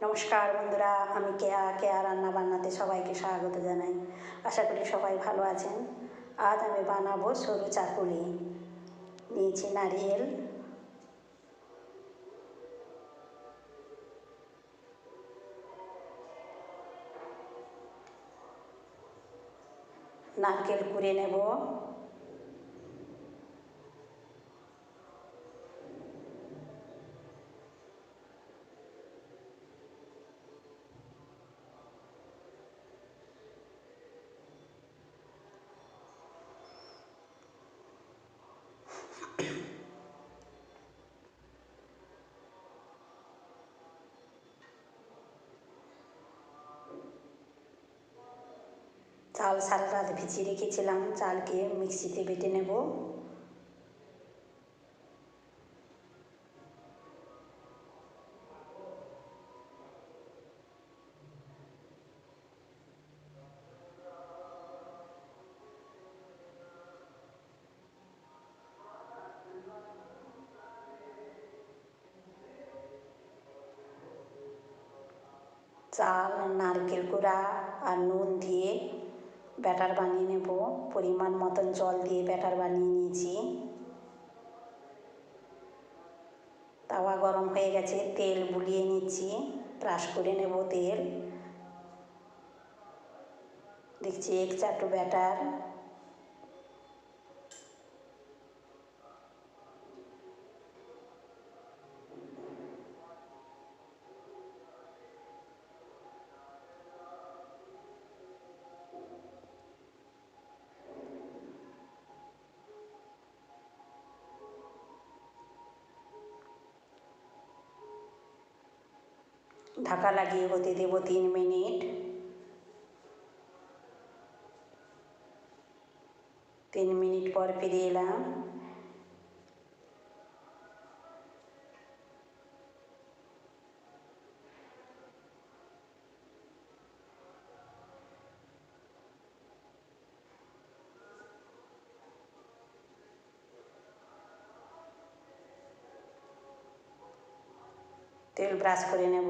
নমস্কার বন্ধুরা, আমি কেয়া কেয়া রান্না বান্নাতে সবাইকে স্বাগত জানাই। আশা করি সবাই ভালো আছেন। আজ আমি বানাবো সরু চাকুলি। নিয়েছি নারিয়েল, নারকেল কুড়ে নেব, চাল সারা রাত ভিজিয়ে রেখেছিলাম, চালকে মিক্সিতে বেটে নেব। চাল, নারকেল কুড়া আর নুন দিয়ে ব্যাটার বানিয়ে নেব। পরিমাণ মতন জল দিয়ে ব্যাটার বানিয়ে নিয়েছি। তাওয়া গরম হয়ে গেছে, তেল বুলিয়ে নিচ্ছি, ব্রাশ করে নেব তেল। দেখছি এক চাটু ব্যাটার। ঢাকা লাগিয়ে হতে দেব 3 মিনিট। 3 মিনিট পর ফিরে এলাম। তেল ব্রাশ করে নেব।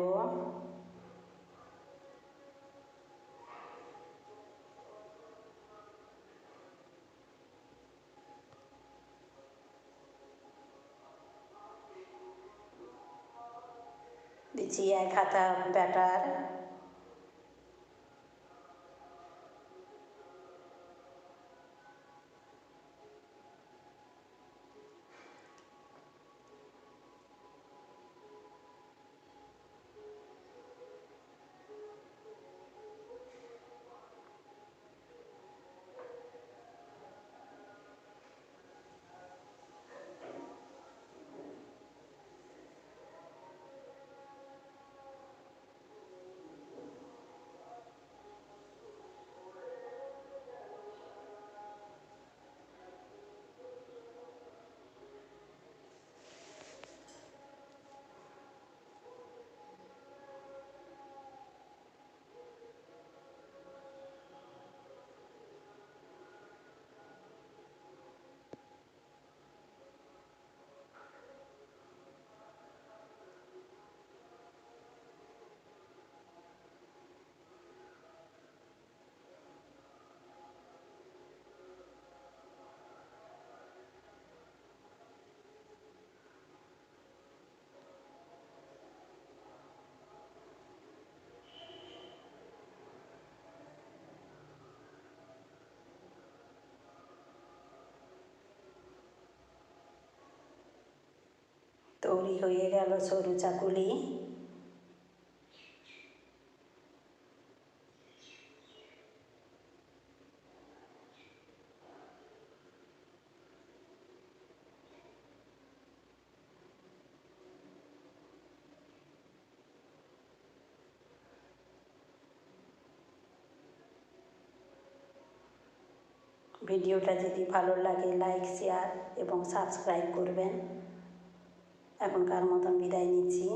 দিচ্ছি 1 হাতা ব্যাটার। তৈরি হয়ে গেল সরু চাকুলি। ভিডিওটা যদি ভালো লাগে লাইক, শেয়ার এবং সাবস্ক্রাইব করবেন। এখনকার মতন বিদায় নিচ্ছি।